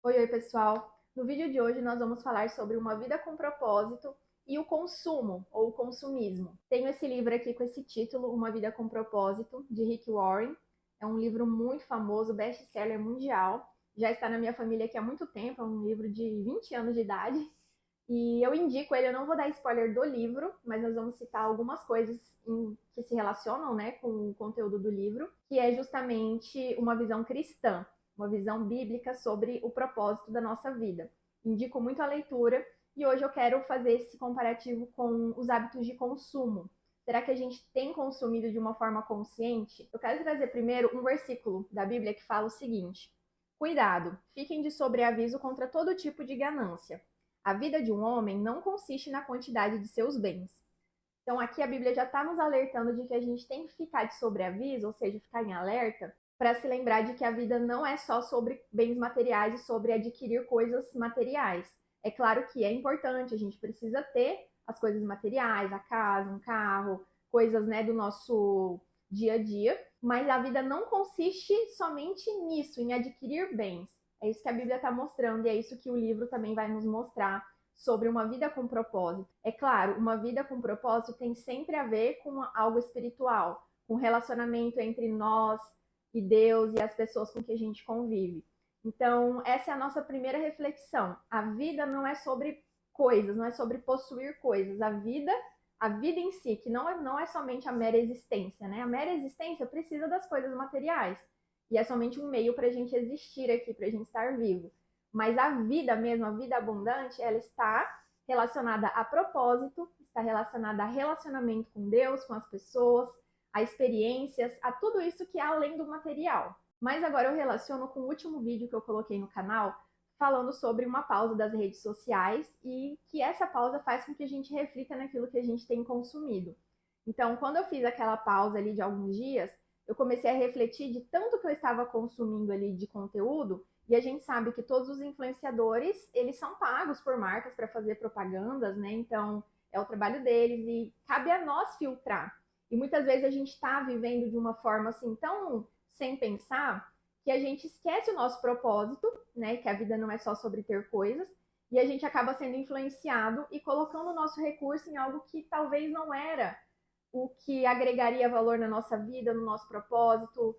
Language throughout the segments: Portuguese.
Oi, pessoal! No vídeo de hoje nós vamos falar sobre uma vida com propósito e o consumo ou o consumismo. Tenho esse livro aqui com esse título, Uma Vida com Propósito, de Rick Warren. É um livro muito famoso, best-seller mundial. Já está na minha família aqui há muito tempo, é um livro de 20 anos de idade. E eu indico ele, eu não vou dar spoiler do livro, mas nós vamos citar algumas coisas que se relacionam, né, com o conteúdo do livro, que é justamente uma visão cristã, uma visão bíblica sobre o propósito da nossa vida. Indico muito a leitura e hoje eu quero fazer esse comparativo com os hábitos de consumo. Será que a gente tem consumido de uma forma consciente? Eu quero trazer primeiro um versículo da Bíblia que fala o seguinte: Cuidado, fiquem de sobreaviso contra todo tipo de ganância. A vida de um homem não consiste na quantidade de seus bens. Então, aqui a Bíblia já está nos alertando de que a gente tem que ficar de sobreaviso, ou seja, ficar em alerta, para se lembrar de que a vida não é só sobre bens materiais e sobre adquirir coisas materiais. É claro que é importante, a gente precisa ter as coisas materiais, a casa, um carro, coisas, né, do nosso dia a dia, mas a vida não consiste somente nisso, em adquirir bens. É isso que a Bíblia está mostrando e é isso que o livro também vai nos mostrar sobre uma vida com propósito. É claro, uma vida com propósito tem sempre a ver com algo espiritual, com relacionamento entre nós e Deus e as pessoas com que a gente convive. Então, essa é a nossa primeira reflexão. A vida não é sobre coisas, não é sobre possuir coisas. A vida em si, que não é somente a mera existência, né? A mera existência precisa das coisas materiais. E é somente um meio para a gente existir aqui, para a gente estar vivo. Mas a vida mesmo, a vida abundante, ela está relacionada a propósito, está relacionada a relacionamento com Deus, com as pessoas, a experiências, a tudo isso que é além do material. Mas agora eu relaciono com o último vídeo que eu coloquei no canal, falando sobre uma pausa das redes sociais e que essa pausa faz com que a gente reflita naquilo que a gente tem consumido. Então, quando eu fiz aquela pausa ali de alguns dias, eu comecei a refletir de tanto que eu estava consumindo ali de conteúdo, e a gente sabe que todos os influenciadores, eles são pagos por marcas para fazer propagandas, né? Então, é o trabalho deles e cabe a nós filtrar. E muitas vezes a gente está vivendo de uma forma assim tão sem pensar que a gente esquece o nosso propósito, né? Que a vida não é só sobre ter coisas, e a gente acaba sendo influenciado e colocando o nosso recurso em algo que talvez não era o que agregaria valor na nossa vida, no nosso propósito,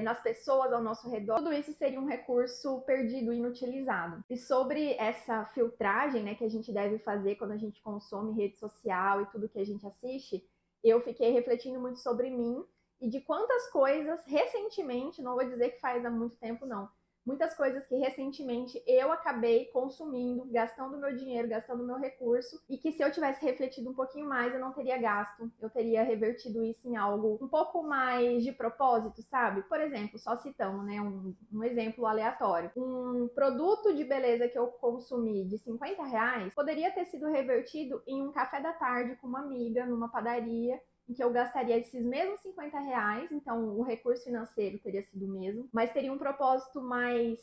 nas pessoas ao nosso redor. Tudo isso seria um recurso perdido, inutilizado. E sobre essa filtragem, né, que a gente deve fazer quando a gente consome rede social e tudo que a gente assiste, eu fiquei refletindo muito sobre mim e de quantas coisas recentemente, não vou dizer que faz há muito tempo, não, muitas coisas que recentemente eu acabei consumindo, gastando meu dinheiro, gastando meu recurso, e que se eu tivesse refletido um pouquinho mais, eu não teria gasto, eu teria revertido isso em algo um pouco mais de propósito, sabe? Por exemplo, só citando, né, um exemplo aleatório. Um produto de beleza que eu consumi de R$ 50 poderia ter sido revertido em um café da tarde com uma amiga, numa padaria, em que eu gastaria esses mesmos R$ 50, então o recurso financeiro teria sido o mesmo, mas teria um propósito mais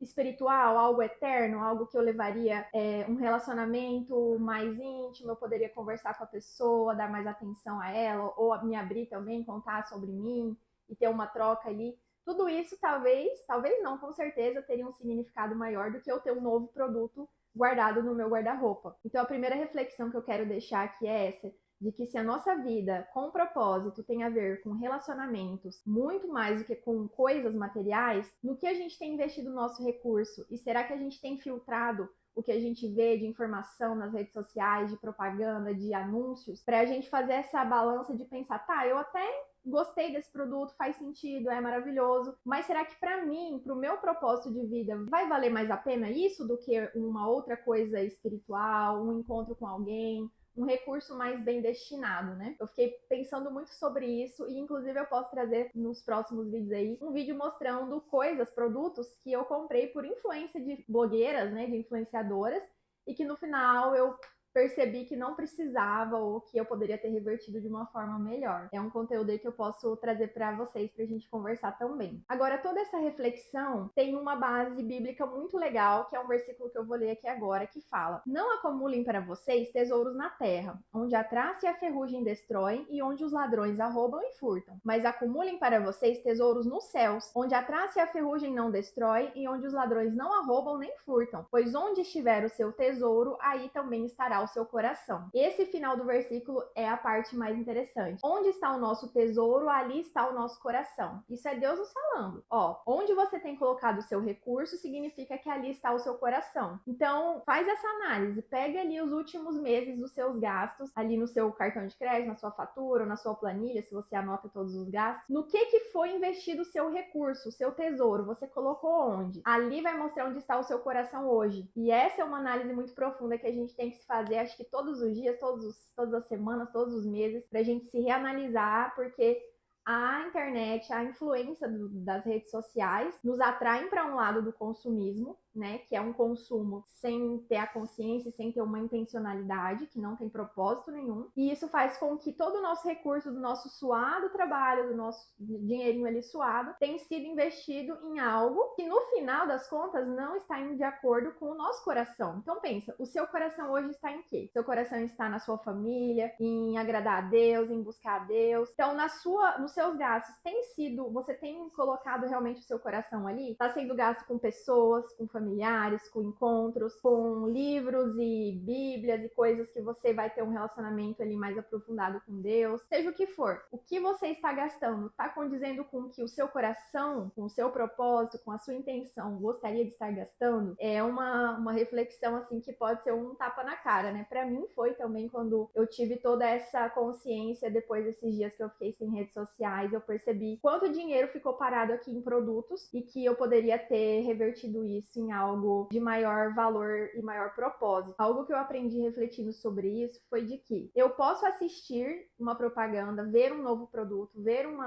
espiritual, algo eterno, algo que eu levaria um relacionamento mais íntimo, eu poderia conversar com a pessoa, dar mais atenção a ela, ou me abrir também, contar sobre mim e ter uma troca ali. Tudo isso talvez não, com certeza teria um significado maior do que eu ter um novo produto guardado no meu guarda-roupa. Então a primeira reflexão que eu quero deixar aqui é essa, de que se a nossa vida com propósito tem a ver com relacionamentos muito mais do que com coisas materiais, no que a gente tem investido o nosso recurso? E será que a gente tem filtrado o que a gente vê de informação nas redes sociais, de propaganda, de anúncios, para a gente fazer essa balança de pensar, tá, eu até gostei desse produto, faz sentido, é maravilhoso, mas será que para mim, para o meu propósito de vida, vai valer mais a pena isso do que uma outra coisa espiritual, um encontro com alguém, um recurso mais bem destinado, né? Eu fiquei pensando muito sobre isso e inclusive eu posso trazer nos próximos vídeos aí um vídeo mostrando coisas, produtos que eu comprei por influência de blogueiras, né, de influenciadoras, e que no final eu percebi que não precisava ou que eu poderia ter revertido de uma forma melhor. É um conteúdo aí que eu posso trazer para vocês pra gente conversar também. Agora, toda essa reflexão tem uma base bíblica muito legal, que é um versículo que eu vou ler aqui agora, que fala: não acumulem para vocês tesouros na terra, onde a traça e a ferrugem destroem e onde os ladrões arrombam e furtam. Mas acumulem para vocês tesouros nos céus, onde a traça e a ferrugem não destroem e onde os ladrões não arrombam nem furtam. Pois onde estiver o seu tesouro, aí também estará o seu coração. Esse final do versículo é a parte mais interessante. Onde está o nosso tesouro, ali está o nosso coração. Isso é Deus nos falando. Ó, onde você tem colocado o seu recurso, significa que ali está o seu coração. Então, faz essa análise. Pega ali os últimos meses dos seus gastos, ali no seu cartão de crédito, na sua fatura, ou na sua planilha, se você anota todos os gastos. No que foi investido o seu recurso, o seu tesouro? Você colocou onde? Ali vai mostrar onde está o seu coração hoje. E essa é uma análise muito profunda que a gente tem que se fazer, acho que todos os dias, todas as semanas, todos os meses, pra gente se reanalisar, porque a internet, a influência das redes sociais nos atraem para um lado do consumismo, né, que é um consumo sem ter a consciência, sem ter uma intencionalidade, que não tem propósito nenhum. E isso faz com que todo o nosso recurso do nosso suado trabalho, do nosso dinheirinho ali suado, tenha sido investido em algo que no final das contas não está indo de acordo com o nosso coração. Então pensa, o seu coração hoje está em quê? Seu coração está na sua família, em agradar a Deus, em buscar a Deus. Então nos seus gastos você tem colocado realmente o seu coração ali? Está sendo gasto com pessoas, com familiares, com encontros, com livros e bíblias e coisas que você vai ter um relacionamento ali mais aprofundado com Deus, seja o que for. O que você está gastando está condizendo com que o seu coração, com o seu propósito, com a sua intenção gostaria de estar gastando? É uma reflexão assim que pode ser um tapa na cara, né? Para mim foi também quando eu tive toda essa consciência depois desses dias que eu fiquei sem redes sociais, eu percebi quanto dinheiro ficou parado aqui em produtos e que eu poderia ter revertido isso em algo de maior valor e maior propósito. Algo que eu aprendi refletindo sobre isso foi de que eu posso assistir uma propaganda, ver um novo produto, ver um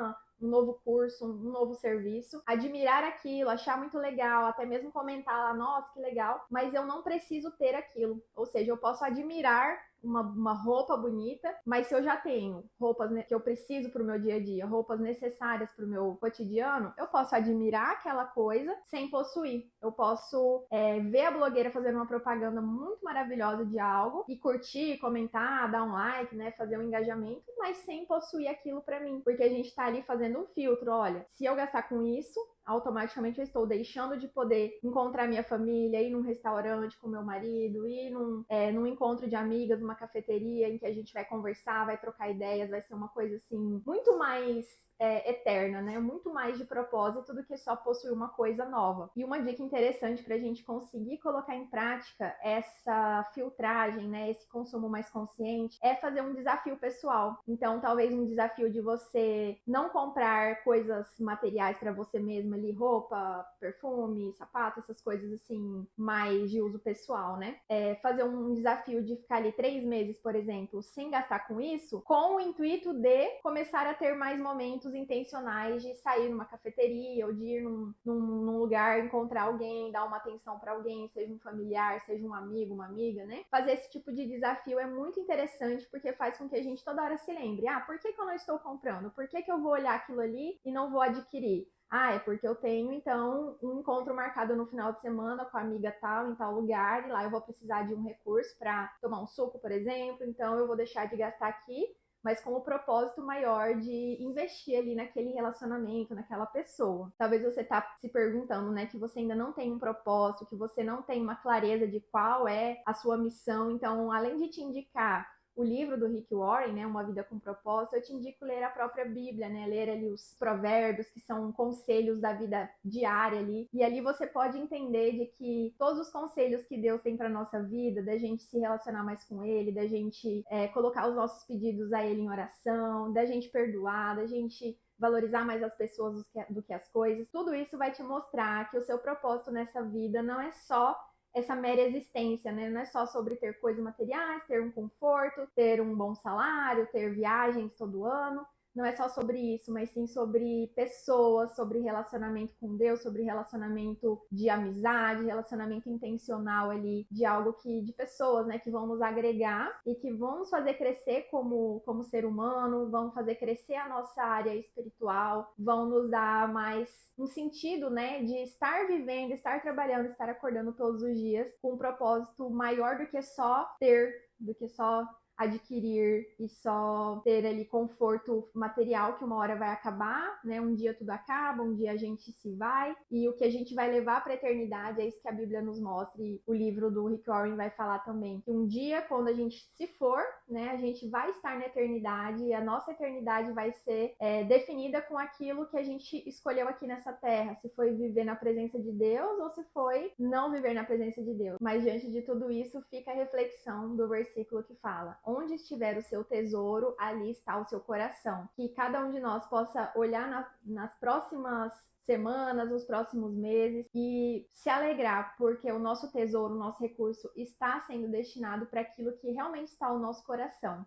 novo curso, um novo serviço, admirar aquilo, achar muito legal, até mesmo comentar lá, nossa, que legal, mas eu não preciso ter aquilo. Ou seja, eu posso admirar uma roupa bonita, mas se eu já tenho roupas que eu preciso para o meu dia a dia, roupas necessárias para o meu cotidiano, eu posso admirar aquela coisa sem possuir. Eu posso ver a blogueira fazendo uma propaganda muito maravilhosa de algo e curtir, comentar, dar um like, né, fazer um engajamento, mas sem possuir aquilo para mim, porque a gente está ali fazendo um filtro. Olha, se eu gastar com isso, automaticamente eu estou deixando de poder encontrar minha família, ir num restaurante com meu marido, ir num encontro de amigas, numa cafeteria em que a gente vai conversar, vai trocar ideias, vai ser uma coisa assim muito mais eterna, né? Muito mais de propósito do que só possuir uma coisa nova. E uma dica interessante para a gente conseguir colocar em prática essa filtragem, né? Esse consumo mais consciente, é fazer um desafio pessoal. Então, talvez um desafio de você não comprar coisas materiais para você mesma ali, roupa, perfume, sapato, essas coisas assim, mais de uso pessoal, né? Fazer um desafio de ficar ali 3 meses, por exemplo, sem gastar com isso, com o intuito de começar a ter mais momentos intencionais de sair numa cafeteria ou de ir num lugar, encontrar alguém, dar uma atenção para alguém, seja um familiar, seja um amigo, uma amiga, né? Fazer esse tipo de desafio é muito interessante porque faz com que a gente toda hora se lembre, por que eu não estou comprando? Por que eu vou olhar aquilo ali e não vou adquirir? É porque eu tenho, então, um encontro marcado no final de semana com a amiga tal, em tal lugar, e lá eu vou precisar de um recurso para tomar um suco, por exemplo, então eu vou deixar de gastar aqui, mas com o propósito maior de investir ali naquele relacionamento, naquela pessoa. Talvez você tá se perguntando, né, que você ainda não tem um propósito, que você não tem uma clareza de qual é a sua missão. Então, além de te indicar o livro do Rick Warren, né, Uma Vida com Propósito, eu te indico ler a própria Bíblia, né, ler ali os provérbios, que são conselhos da vida diária ali, e ali você pode entender de que todos os conselhos que Deus tem para nossa vida, da gente se relacionar mais com Ele, da gente colocar os nossos pedidos a Ele em oração, da gente perdoar, da gente valorizar mais as pessoas do que as coisas, tudo isso vai te mostrar que o seu propósito nessa vida não é só essa mera existência, né? Não é só sobre ter coisas materiais, ter um conforto, ter um bom salário, ter viagens todo ano, não é só sobre isso, mas sim sobre pessoas, sobre relacionamento com Deus, sobre relacionamento de amizade, relacionamento intencional ali, de algo que, de pessoas, né, que vão nos agregar e que vão nos fazer crescer como ser humano, vão fazer crescer a nossa área espiritual, vão nos dar mais um sentido, né, de estar vivendo, estar trabalhando, estar acordando todos os dias com um propósito maior do que só ter, do que só adquirir e só ter ali conforto material que uma hora vai acabar, né? Um dia tudo acaba, um dia a gente se vai e o que a gente vai levar para a eternidade é isso que a Bíblia nos mostra e o livro do Rick Warren vai falar também. Que um dia, quando a gente se for, né, a gente vai estar na eternidade e a nossa eternidade vai ser definida com aquilo que a gente escolheu aqui nessa terra, se foi viver na presença de Deus ou se foi não viver na presença de Deus. Mas diante de tudo isso fica a reflexão do versículo que fala: onde estiver o seu tesouro, ali está o seu coração. Que cada um de nós possa olhar nas próximas semanas, nos próximos meses e se alegrar porque o nosso tesouro, o nosso recurso está sendo destinado para aquilo que realmente está o nosso coração.